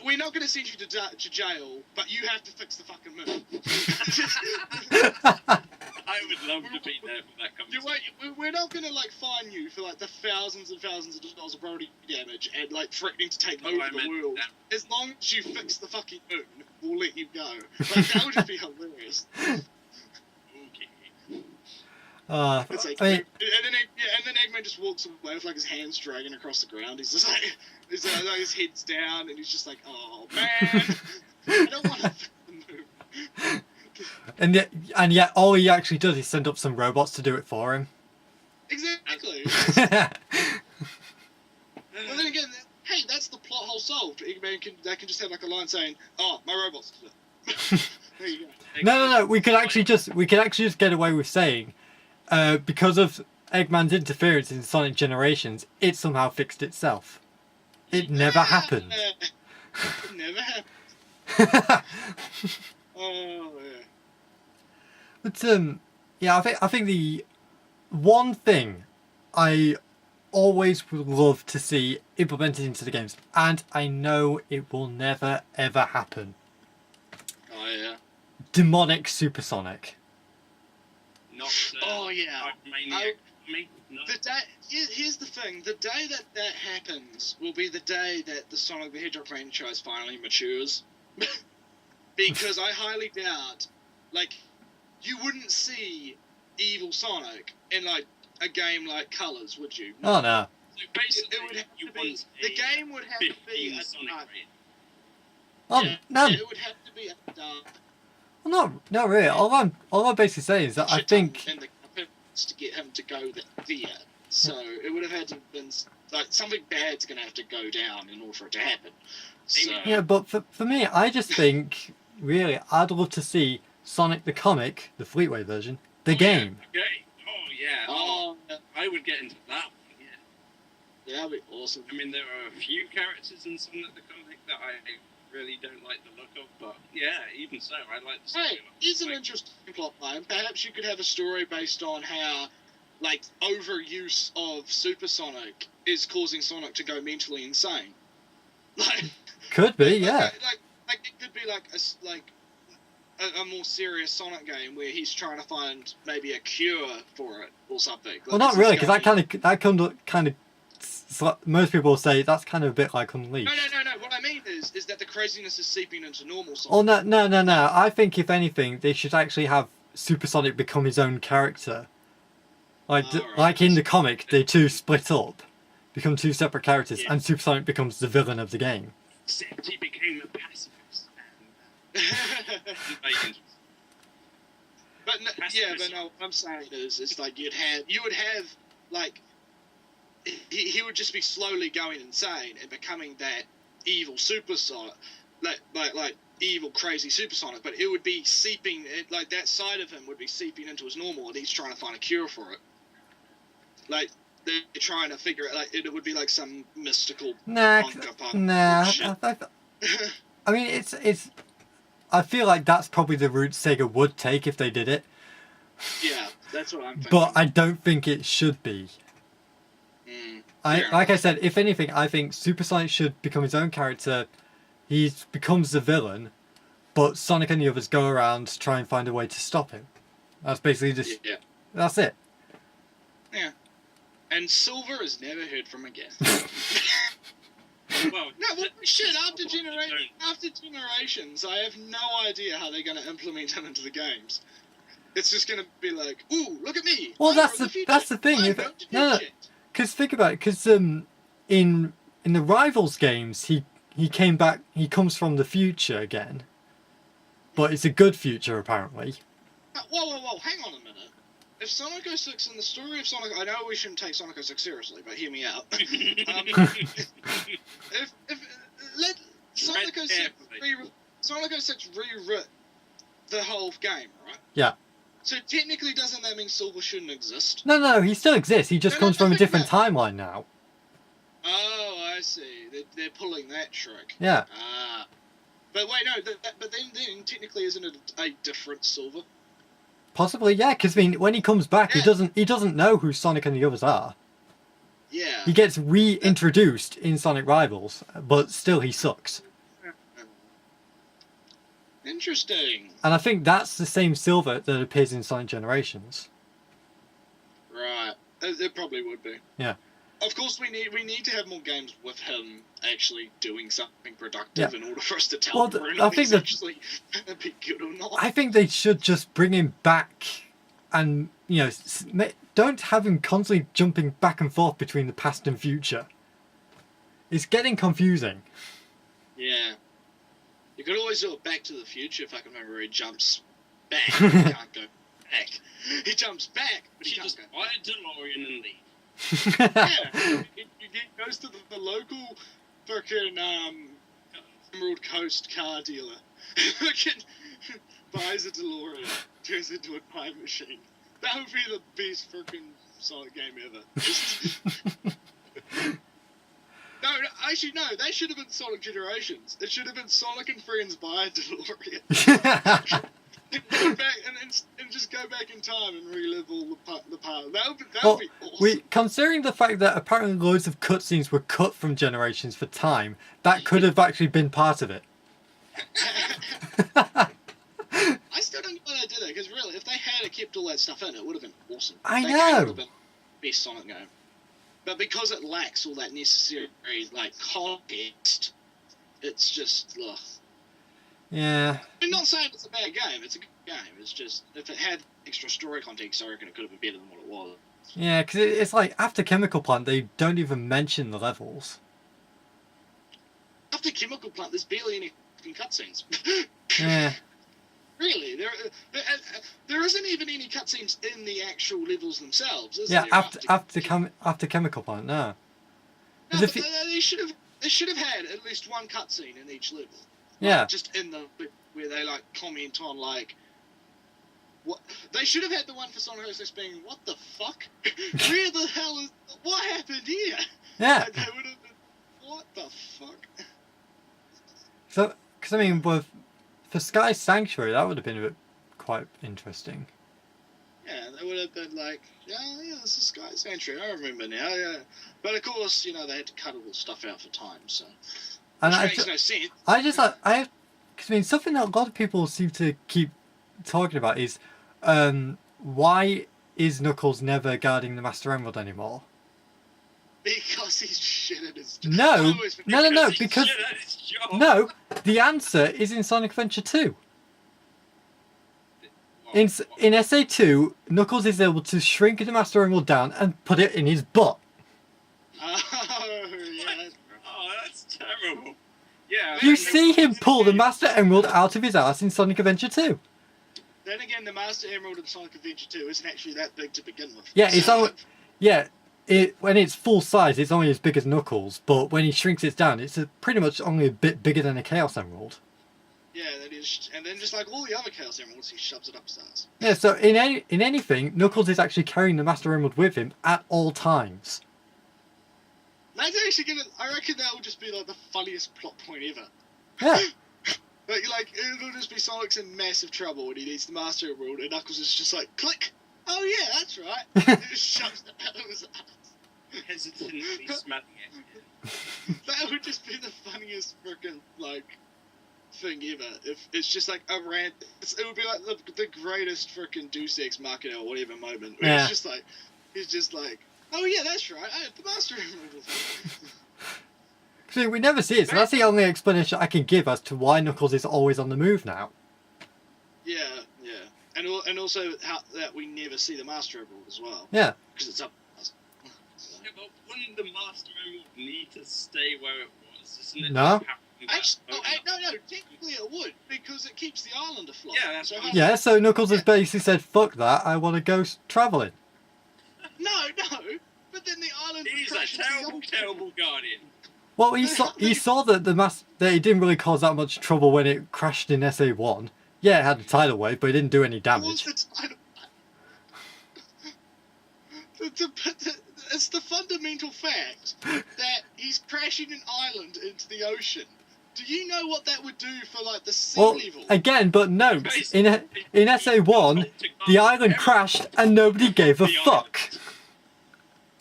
we're not going to send you to jail, but you have to fix the fucking moon. I would love to be there for that You conversation. wait, we're not going to like fine you for like the thousands and thousands of dollars of property damage and like threatening to take No, over I the meant world. that. As long as you fix the fucking moon, we'll let you go. Like that would just be hilarious. Okay. It's like, I mean, and then Eggman just walks away with like his hands dragging across the ground. He's just like, his head's down, and he's just like, oh man, I don't want to fix the moon. and yet all he actually does is send up some robots to do it for him. Exactly. they can just have like a line saying, "Oh, my robot's." There you go. No. We could actually just get away with saying, because of Eggman's interference in Sonic Generations, it somehow fixed itself. It never happened. It never happened. Oh yeah. But yeah, I think the one thing I always would love to see implemented into the games, and I know it will never ever happen. Oh yeah. Demonic Supersonic. Not. Oh yeah. Maniac. Me. No. The day, here's the thing: the day that happens will be the day that the Sonic the Hedgehog franchise finally matures. Because I highly doubt, like, you wouldn't see evil Sonic in like a game like Colors, would you? Oh no. So basically, It would have you to be, want the game would have to be 15 a Sonic dark. raid. Oh Yeah, no. it would have to be a dark. Well, not really. All I'm basically saying is that I shit think ton and the purpose to get him to go there. So it would have had to have been like something bad's going to have to go down in order for it to happen. So yeah, but for me, I just think really I'd love to see Sonic the comic, the Fleetway version, the game. Okay. Oh yeah. oh, I would get into that one. Yeah. that'd be awesome. I mean, there are a few characters in Sonic the comic that I really don't like the look of, but yeah, even so, I like the story. Hey, here's an interesting plot line. Perhaps you could have a story based on how, like, overuse of Supersonic is causing Sonic to go mentally insane. Like, Could be, yeah. like it could be like a more serious Sonic game where he's trying to find maybe a cure for it or something. Well, not really, because that kind of most people will say that's kind of a bit like Unleashed. No. What I mean is that the craziness is seeping into normal Sonic. Oh no! I think if anything, they should actually have Supersonic become his own character. Like Alright. like in the comic, they two split up, become two separate characters, Yeah. and Supersonic becomes the villain of the game. Except he became a pacifist and But no, yeah, but no. What I'm saying is, it's like you would have like he would just be slowly going insane and becoming that evil Supersonic, like evil crazy Supersonic. But it would be seeping, like that side of him would be seeping into his normal, and he's trying to find a cure for it. Like they're trying to figure it. Like it would be like some mystical. Nah. bullshit. I mean, it's. I feel like that's probably the route Sega would take if they did it, Yeah, that's what I'm thinking. but I don't think it should be. Fair Like I said, if anything, I think Supersonic should become his own character. He becomes the villain, but Sonic and the others go around to try and find a way to stop him. That's basically just. Yeah. That's it. And Silver is never heard from again. well, No, well, shit. After don't- generations, I have no idea how they're going to implement him into the games. It's just going to be like, ooh, look at me. Well, I'm that's from the future. thing. I'm If going to do no, shit." because think about it. Because in the Rivals games, he came back. He comes from the future again, but it's a good future apparently. Whoa, hang on a minute. If Sonic 06 in the story of Sonic, I know we shouldn't take Sonic 06 seriously, but hear me out. Let Sonic 06 rewrote the whole game, right? Yeah. So technically, doesn't that mean Silver shouldn't exist? No, he still exists. He just No, comes from a think different about timeline now. Oh, I see. They're pulling that trick. Yeah. Ah. But wait, no. But then technically, isn't it a different Silver? Possibly, yeah. Because I mean, when he comes back, Yeah. he doesn't know who Sonic and the others are. Yeah. He gets reintroduced in Sonic Rivals, but still he sucks. Interesting. And I think that's the same Silver that appears in Sonic Generations. Right. It probably would be. Yeah. Of course, we need to have more games with him actually doing something productive in order for us to tell Well, whether or I not think he's that- actually gonna be good or not. I think they should just bring him back, and don't have him constantly jumping back and forth between the past and future. It's getting confusing. Yeah. You could always do it Back to the Future if I can remember. He jumps back. He can't go back. He jumps back, but he She can't just go buy back. a DeLorean and leave. Yeah. He goes to the local fucking Emerald Coast car dealer. Fucking buys a DeLorean, turns it into a time machine. That would be the best freaking Sonic game ever. No, actually, no. They should have been Sonic Generations. It should have been Sonic and Friends buy a DeLorean. Go back and just go back in time and relive all the part. That would be awesome. Considering the fact that apparently loads of cutscenes were cut from Generations for time, that could have actually been part of it. I still don't know why they did it, because really, if they had kept all that stuff in, it would have been awesome. I That know. game would have been the best Sonic game. But because it lacks all that necessary, like, context, it's just, ugh. Yeah. I'm not saying it's a bad game, it's a good game. It's just, if it had extra story context, I reckon it could have been better than what it was. Yeah, because it's like, after Chemical Plant, they don't even mention the levels. After Chemical Plant, there's barely any fucking cutscenes. Yeah. Really, there isn't even any cutscenes in the actual levels themselves, is Yeah, there? after Chemical Plant, no. No, 'Cause but if you- they should have had at least one cutscene in each level. Yeah. Like, just in the bit where they like comment on like what they should have had the one for Sonic 06 being what the fuck? Where the hell is what happened here? Yeah. Like, they would have been what the fuck? So, because I mean, for Sky Sanctuary, that would have been a bit quite interesting. Yeah, they would have been like, yeah, this is Sky Sanctuary. I remember now, yeah. But of course, they had to cut all the stuff out for time, so And which I, makes no sense. because I mean, something that a lot of people seem to keep talking about is, why is Knuckles never guarding the Master Emerald anymore? Because he's shit at his job. No, Always been- no, He because shit at his job. no, the answer is in Sonic Adventure 2. In SA2, Knuckles is able to shrink the Master Emerald down and put it in his butt. Oh, yeah. Oh, that's terrible. Yeah. You see him pull the Master Emerald out of his ass in Sonic Adventure 2. Then again, the Master Emerald in Sonic Adventure 2 isn't actually that big to begin with. Yeah, when it's full size, it's only as big as Knuckles, but when he shrinks it down, it's pretty much only a bit bigger than a Chaos Emerald. Yeah, that is, and then just like all the other Chaos Emeralds, he shoves it up his ass. Yeah, so in anything, Knuckles is actually carrying the Master Emerald with him at all times. That's actually gonna. I reckon that would just be like the funniest plot point ever. Yeah. Like it'll just be Sonic's in massive trouble and he needs the Master Emerald, and Knuckles is just like, click. Oh yeah, that's right. He just shoves it out of his ass. Hesitantly smelling it. That would just be the funniest freaking like thing ever. If it's just like a rant, it would be like the greatest freaking Deus Ex Machina or whatever moment. Where Yeah. he's just like, oh yeah, that's right. I have the Master Emerald. See, we never see it, so that's the only explanation I can give as to why Knuckles is always on the move now. Yeah, and also how that we never see the Master Emerald as well. Yeah. Because it's up. Yeah, but wouldn't the Master Emerald need to stay where it was? Isn't it No. just happening that Actually, overnight? no. Technically, it would because it keeps the island afloat. Yeah, that's so what how- I'm Yeah, so Knuckles has basically said, fuck that, I want to go travelling. No. But then the island. He's a crashes the terrible, old- terrible guardian. Well, he saw that that it didn't really cause that much trouble when it crashed in SA1. Yeah, it had a tidal wave, but it didn't do any damage. It's the fundamental fact that he's crashing an island into the ocean. Do you know what that would do for like the sea Well, level? again, but no, in SA1, the island crashed and nobody gave a fuck.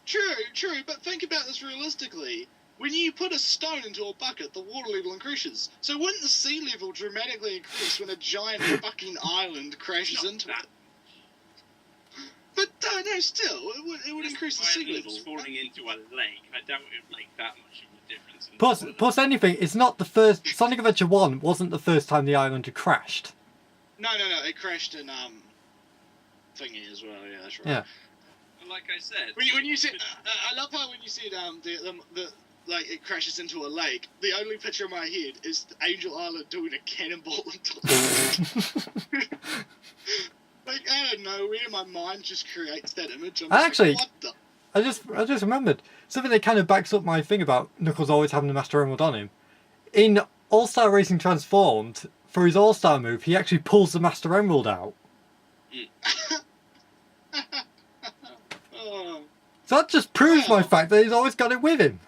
True, but think about this realistically. When you put a stone into a bucket, the water level increases. So wouldn't the sea level dramatically increase when a giant fucking island crashes into it? But no, still, it would increase the sea level. Falling into a lake. I doubt it would make that much of a difference. Plus anything, it's not the first... Sonic Adventure 1 wasn't the first time the island had crashed. No, it crashed in thingy as well. Yeah, that's right. Yeah. But like I said, When you said, I love how when you said the like it crashes into a lake. The only picture in my head is Angel Island doing a cannonball into it. Like out of nowhere, my mind just creates that image. I'm just Actually- like, what the? I just remembered something that kind of backs up my thing about Knuckles always having the Master Emerald on him. In All-Star Racing Transformed, for his All-Star move, he actually pulls the Master Emerald out. Oh, So that just proves my Wow. fact that he's always got it with him.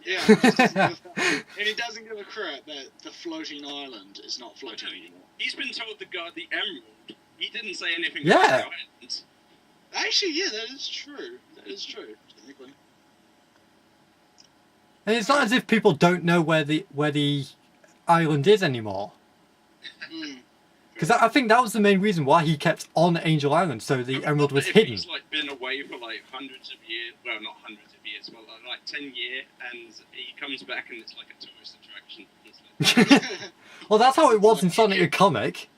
yeah. He just doesn't give a fuck. And he doesn't give a crap that the floating island is not floating anymore. He's been told to guard the emerald. He didn't say anything Yeah. about the island. Actually, yeah, that is true. That is true, technically. And it's not as if people don't know where the island is anymore. Mm. Because I think that was the main reason why he kept on Angel Island, so the emerald was If hidden. He's like been away for like hundreds of years. Well, not hundreds of years, but like 10 years, and he comes back and it's like a tourist attraction. It's like, Well, that's how it was in Sonic the Comic.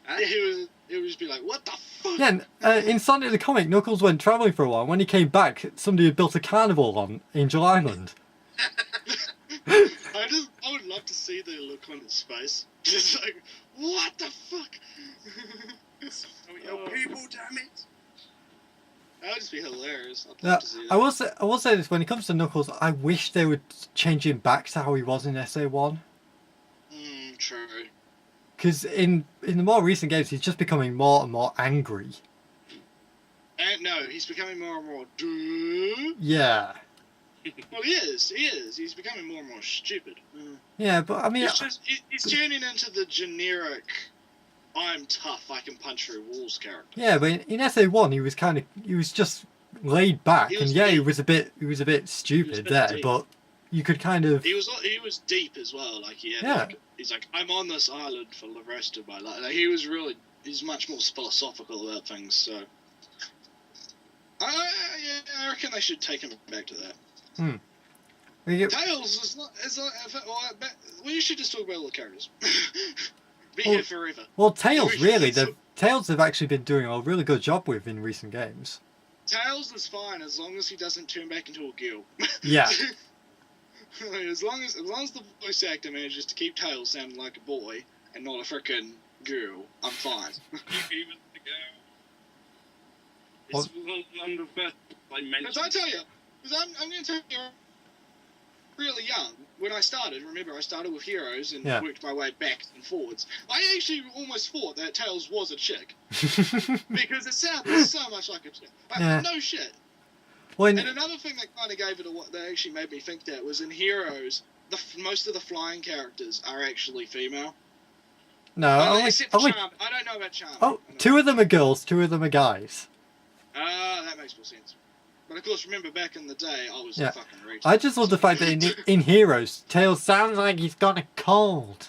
Yeah, he would just be like, what the fuck? Yeah, in Sonic the Comic, Knuckles went travelling for a while. When he came back, somebody had built a carnival on Angel Island. I would love to see the look on his face. Just like, what the fuck? oh, yo, people, damn it! That would just be hilarious. I'd Now, love to see that. I will say this: when it comes to Knuckles, I wish they would change him back to how he was in SA1. True. Because in the more recent games, he's just becoming more and more angry. And no, he's becoming more and more. Duh. Yeah, Well, he is. He is. He's becoming more and more stupid. yeah, but I mean, He's turning into the generic, I'm tough, I can punch through walls character. yeah, but in SA1, he was just laid back, He and was yeah, he deep. was a bit stupid a bit there, deep. but you could kind of He was deep as well. Like he had. Yeah. Like, he's like, I'm on this island for the rest of my life. Like, he's much more philosophical about things. So, I reckon they should take him back to that. Tails is not. We should just talk about all the characters. Be Well- here forever. Well, Tails, We- really, Tails have actually been doing a really good job with in recent games. Tails is fine as long as he doesn't turn back into a girl. Yeah. as long as the voice actor manages to keep Tails sounding like a boy and not a frickin' girl, I'm fine. He was the girl. It's one of the first I mentioned. Because I tell you, because I'm going to tell you, really young, when I started, remember I started with Heroes and Yeah. worked my way back and forwards, I actually almost thought that Tails was a chick. Because it sounded so much like a chick. Like, Yeah. no shit. When And another thing that kind of gave it that actually made me think that was in Heroes, most of the flying characters are actually female. no, Except for only Charm. I don't know about Charm. oh, two of them are girls, two of them are guys. Ah, that makes more sense. But of course, remember back in the day, I was Yeah. a fucking racist. I just love the fact that in Heroes, Tails sounds like he's got a cold.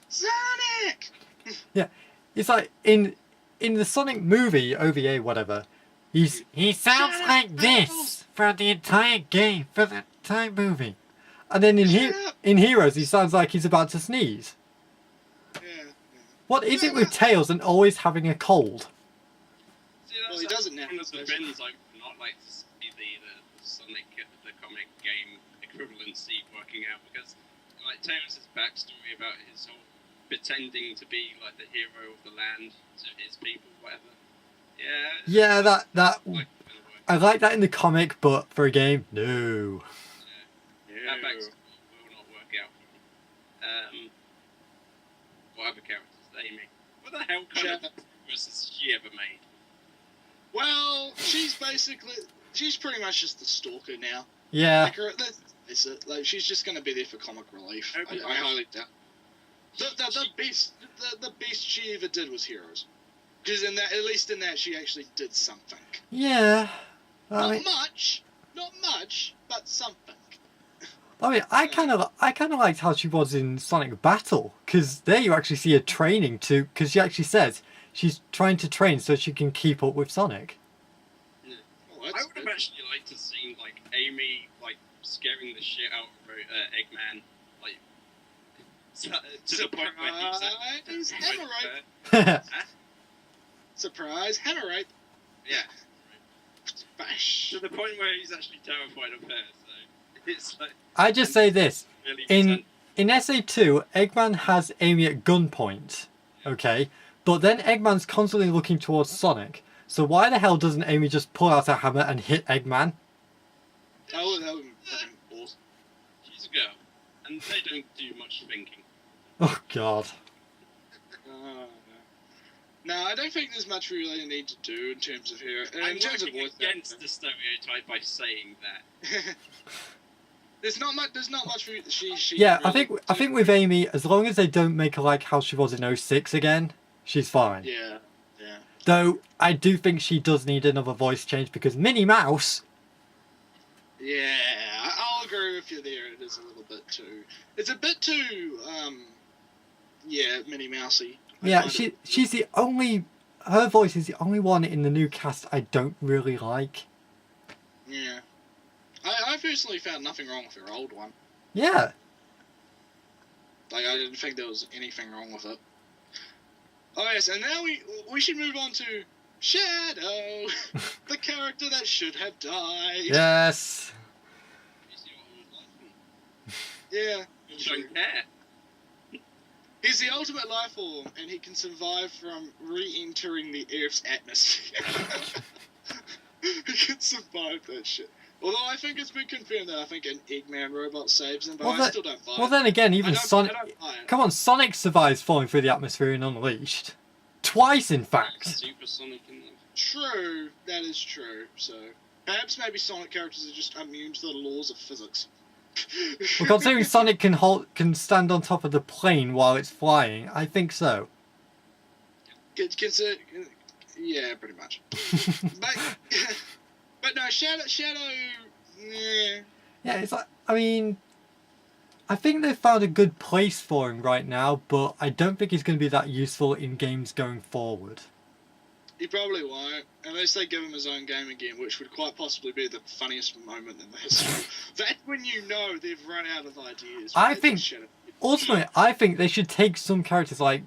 Sonic! It's like in the Sonic movie, OVA, whatever. He sounds Shut up, like this for the entire game, for the entire movie. And then Shut up. in Heroes, he sounds like he's about to sneeze. Yeah. What is it with Tails and always having a cold? See, that's Well, he doesn't now, one of the especially. bins I would not like to see the Sonic, the comic game equivalency working out, because like Tails' backstory about his whole pretending to be like the hero of the land to his people, whatever. Yeah. Yeah, that Like, gonna work. I like that in the comic, but for a game, no. That backstory will not work out for him. What other characters? Amy. What the hell kind of actress has she ever made? Well, she's pretty much just the stalker now. Yeah, Like, let's face it, like, she's just going to be there for comic relief. Okay. I highly doubt. The best she ever did was Heroes. Because at least in that, she actually did something. yeah. I mean, Not much, but something. I kind of liked how she was in Sonic Battle, because there you actually see her training to, because she actually says she's trying to train so she can keep up with Sonic. Oh, I that's would have good. actually liked to see like Amy like scaring the shit out of Eggman, like to the point where he's Surprise, like, Hammerite. Surprise, Hammerite. yeah, Bash. to the point where he's actually terrified of her. So it's like I just say this. really In SA2, Eggman has Amy at gunpoint, okay? But then Eggman's constantly looking towards Sonic. So why the hell doesn't Amy just pull out her hammer and hit Eggman? That would be fucking awesome. she's a girl, and and they don't do much thinking. Oh God. No, I don't think there's much we really need to do in terms of her. I'm In terms of working voice against acting. the stereotype by saying that. There's not much. There's not much. She. Yeah, really I think with Amy, as long as they don't make her like how she was in 06 again, she's fine. Yeah. Yeah. Though I do think she does need another voice change because Minnie Mouse. Yeah, I'll agree with you there. It is a little bit too. It's a bit too. Yeah, Minnie Mousey. I Yeah, find it- she's the only. Her voice is the only one in the new cast I don't really like. Yeah. I personally found nothing wrong with her old one. Yeah. Like, I didn't think there was anything wrong with it. Oh yes, and now we should move on to Shadow, the character that should have died. Yes. Yeah. You don't care. He's the ultimate life form, and he can survive from re-entering the Earth's atmosphere. He can survive that shit. Although I think it's been confirmed that I think an Eggman robot saves him, but Well, I that- still don't buy Well, it. then again, I even don't- Sonic. I don't buy it. Come on, Sonic survives falling through the atmosphere in Unleashed. Twice, in fact. Supersonic and True, that is true. So perhaps maybe Sonic characters are just immune to the laws of physics. Well, considering Sonic can stand on top of the plane while it's flying, I think so. Consider, yeah, pretty much. But no, Shadow. Yeah. Yeah, it's like, I mean, I think they've found a good place for him right now, but I don't think he's going to be that useful in games going forward. He probably won't, unless they give him his own game again, which would quite possibly be the funniest moment in the history. That's when you know they've run out of ideas. I for think- Shadow. Ultimately, I think they should take some characters like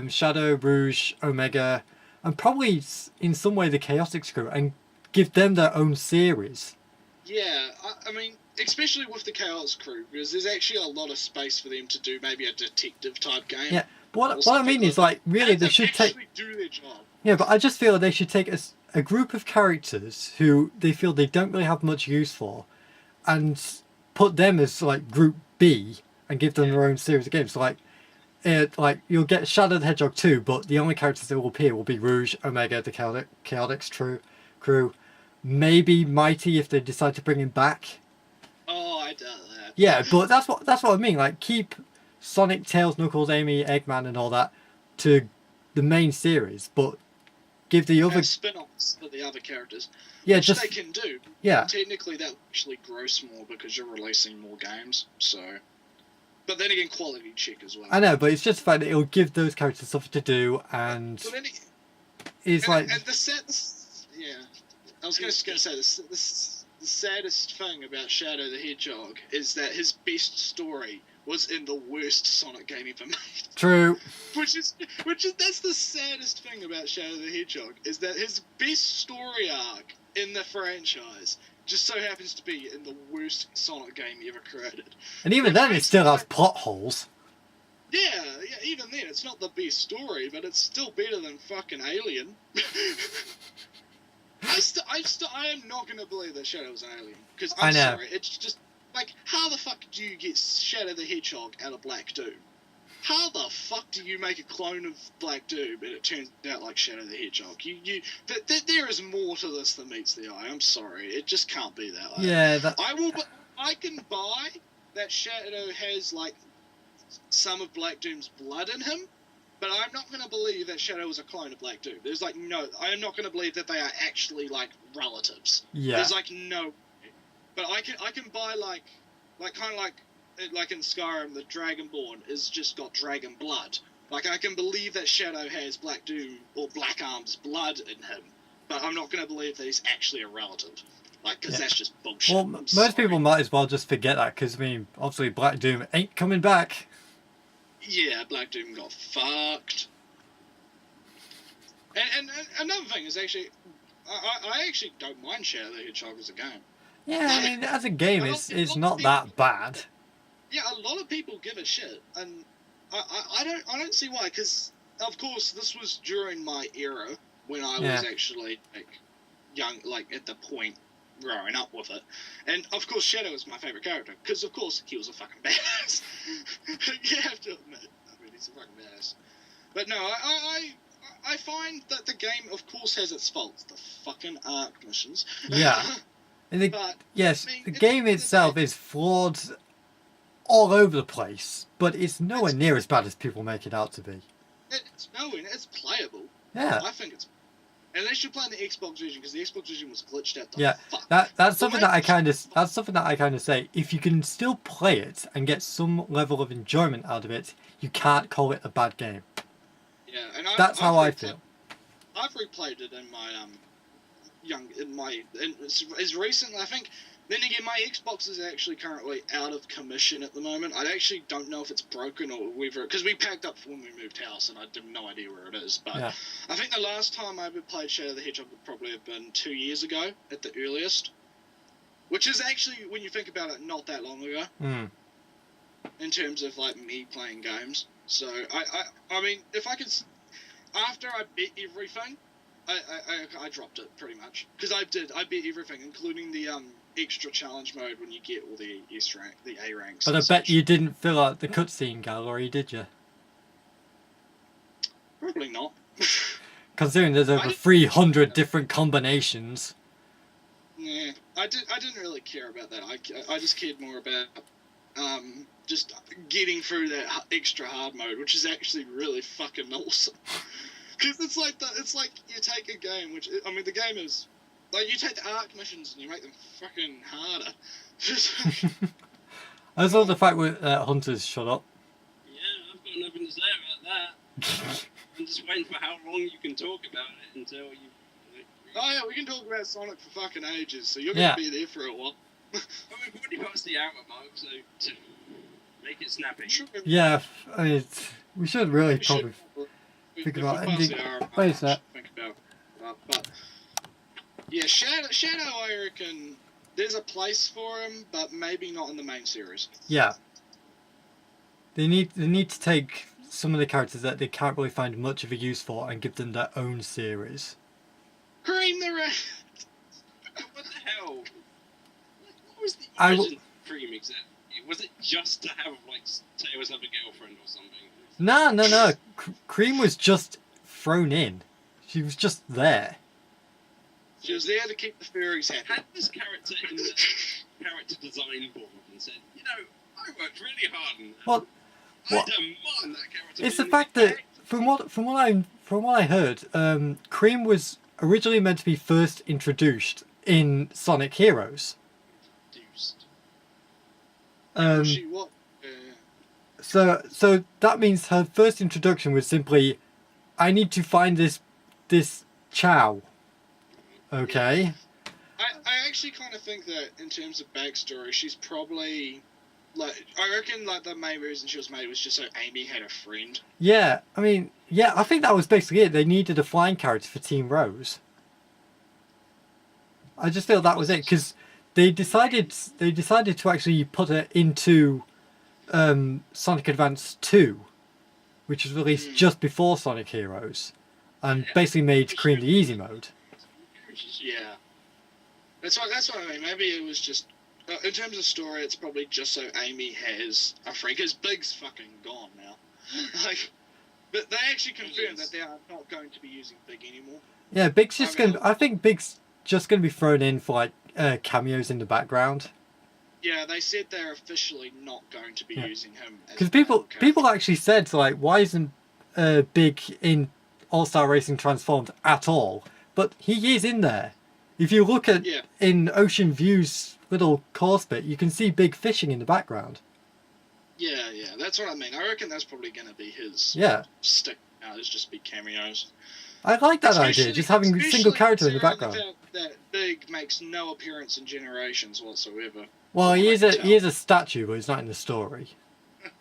Shadow, Rouge, Omega, and probably in some way the Chaotix crew, and give them their own series. Yeah, I mean, especially with the Chaos crew, because there's actually a lot of space for them to do maybe a detective type game. Yeah, But Or what I mean something is, like, really, And they should take... actually do their job. Yeah, but I just feel they should take a group of characters who they feel they don't really have much use for, and put them as like Group B and give them their own series of games. So, like you'll get Shadow the Hedgehog 2, but the only characters that will appear will be Rouge, Omega, the Chaotix crew, maybe Mighty if they decide to bring him back. Oh, I doubt that. Yeah, but that's what I mean. Like, keep Sonic, Tails, Knuckles, Amy, Eggman, and all that to the main series, but give the other And spin-offs for the other characters. yeah Which just they can do. yeah. Technically, that will actually gross more because you're releasing more games. So, but then again, quality check as well. I know, but it's just the fact that it'll give those characters something to do, and But then it's like and yeah, I was going to say the saddest thing about Shadow the Hedgehog is that his best story was in the worst Sonic game ever made. true. Which is that's the saddest thing about Shadow the Hedgehog is that his best story arc in the franchise just so happens to be in the worst Sonic game ever created. And even then, it still has plot holes. Yeah, even then, it's not the best story, but it's still better than fucking Alien. I am not going to believe that Shadow's an alien. Because I I'm know. sorry, it's just, like, how the fuck do you get Shadow the Hedgehog out of Black Doom? How the fuck do you make a clone of Black Doom and it turns out like Shadow the Hedgehog? There is more to this than meets the eye. I'm sorry, it just can't be that way. Yeah, that I can buy that Shadow has, like, some of Black Doom's blood in him, but I'm not going to believe that Shadow is a clone of Black Doom. There's, like, no... I am not going to believe that they are actually, like, relatives. yeah. There's, like, no... But I can buy, like kind of like in Skyrim, the Dragonborn is just got dragon blood. Like, I can believe that Shadow has Black Doom or Black Arm's blood in him, but I'm not going to believe that he's actually a relative. Like, because Yeah. that's just bullshit. Well, I'm most sorry. people might as well just forget that because I mean, obviously, Black Doom ain't coming back. Yeah, Black Doom got fucked. And another thing is actually, I actually don't mind Shadow the Hedgehog as a game. Yeah, I mean, as a game, it's not that bad. Yeah, a lot of people give a shit, and I don't see why. Because of course this was during my era when I was Yeah. actually like young, like at the point growing up with it. And of course, Shadow is my favorite character because, of course, he was a fucking badass. You have to admit, I mean, he's a fucking badass. But no, I find that the game, of course, has its faults. The fucking arc missions. Yeah. And But yes, I mean, the it's game the itself same. is flawed all over the place, but it's nowhere near as bad as people make it out to be. It's playable. Yeah. I think it's. Unless you're playing the Xbox version, because the Xbox version was glitched out the Yeah, fuck. that's something that I kind of say. If you can still play it and get some level of enjoyment out of it, you can't call it a bad game. Yeah, and That's how I feel. I've replayed it in my as recently. I think. Then again, my Xbox is actually currently out of commission at the moment. I actually don't know if it's broken or whether, because we packed up when we moved house, and I have no idea where it is. But Yeah. I think the last time I ever played Shadow the Hedgehog would probably have been 2 years ago at the earliest, which is actually, when you think about it, not that long ago Mm. in terms of like me playing games. So I mean, if I could, after I bet everything, I dropped it pretty much because I bet everything, including the extra challenge mode when you get all the S rank, the A ranks. But I and bet such. you didn't fill out the cutscene gallery, did you? Probably not. Considering there's over didn't- 300 different combinations. Yeah, I didn't really care about that. I just cared more about just getting through that extra hard mode, which is actually really fucking awesome. Because it's like you take a game, which I mean the game is like you take the arc missions and you make them fucking harder. I love the fact that Hunters shut up. Yeah, I've got nothing to say about that. I'm just waiting for how long you can talk about it until you. Oh yeah, we can talk about Sonic for fucking ages, so you're Yeah. gonna be there for a while. Well, we've already passed the hour mark, so to make it snappy. Yeah, I mean, we should really We should- probably. we- think if about we pass ending- the hour mark, wait a we should sec. think about but yeah, Shadow, I reckon there's a place for him, but maybe not in the main series. Yeah. They need to take some of the characters that they can't really find much of a use for and give them their own series. Cream the Rat. What the hell? What was the I origin of Cream exactly? Was it just to have, like, Tails have a girlfriend or something? No. Cream was just thrown in. She was just there. She was there to keep the furries happy. Had this character in the character design board and said, you know, I worked really hard on that. Well, I what- demand that character. It's the be fact that back. from what I heard, Cream was originally meant to be first introduced in Sonic Heroes. Reduced. She what? So that means her first introduction was simply, I need to find this Chow. Okay. I actually kind of think that in terms of backstory, she's probably like I reckon like the main reason she was made was just so Amy had a friend. Yeah, I mean, yeah, I think that was basically it. They needed a flying character for Team Rose. I just feel that was it because they decided to actually put it into Sonic Advance 2, which was released just before Sonic Heroes, and basically made Cream the easy mode. Yeah, that's what I mean. Maybe it was just in terms of story, it's probably just so Amy has a friend because Big's fucking gone now. Like, but they actually confirmed that they are not going to be using Big anymore. Yeah, Big's just Okay. I think Big's just gonna be thrown in for like cameos in the background. Yeah, they said they're officially not going to be Yeah. using him. as Because a people character. actually said like, why isn't Big in All Star Racing Transformed at all? But he is in there. If you look at Yeah. in Ocean View's little course bit, you can see Big fishing in the background. Yeah, that's what I mean. I reckon that's probably going to be his Yeah, stick now. Is just big cameos. I like that idea. Especially- Just having a single especially character in the considering background. The fact that Big makes no appearance in Generations whatsoever. Well, he is I can he is a statue, but he's not in the story.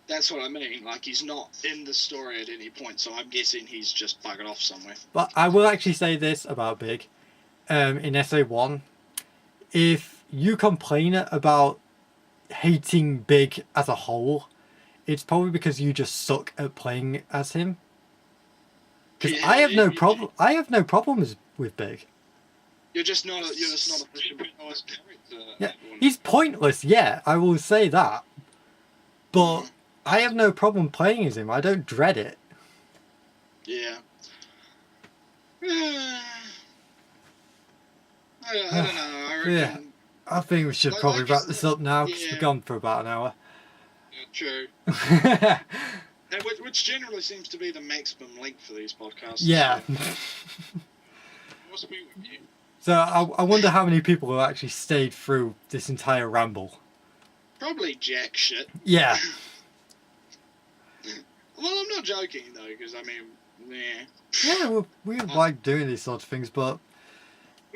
That's what I mean. Like, he's not in the story at any point, so I'm guessing he's just buggered off somewhere. But I will actually say this about Big. In SA1, if you complain about hating Big as a whole, it's probably because you just suck at playing as him. Because Yeah, I have no you- problem. I have no problems with Big. You're just not a fishing Stupid poet. character, Yeah, everyone. he's pointless. Yeah, I will say that. But I have no problem playing as him. I don't dread it. Yeah. I don't know. I reckon. Yeah. I think we should Like- probably like wrap you this said, up now because yeah. we've gone for about an hour. Yeah, true. And which generally seems to be the maximum length for these podcasts. Yeah. What's me with you? So I wonder how many people have actually stayed through this entire ramble. Probably jack shit. Yeah. Well, I'm not joking though, because I mean, Yeah, we like doing these sort of things, but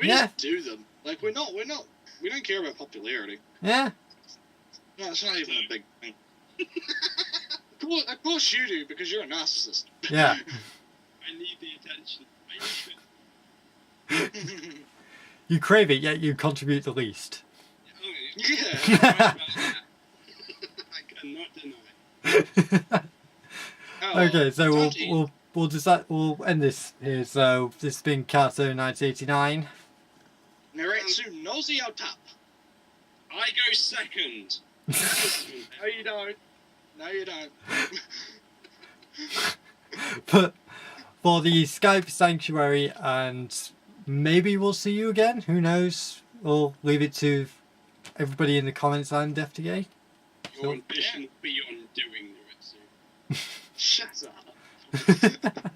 we Yeah. just do them. Like we don't care about popularity. yeah. No, it's not even a big thing. Of course you do, because you're a narcissist. Yeah. I need the attention. I need it. You crave it, yet you contribute the least. Yeah. I cannot deny. Oh, Okay, so Tony. we'll end this here. So this has been Kato 1989. Naretsu Nosy out top. I go second. No, you don't. No, you don't. But for the Skype Sanctuary, and maybe we'll see you again. Who knows? We'll leave it to everybody in the comments and FTA. Your ambition beyond doing it. Shut up.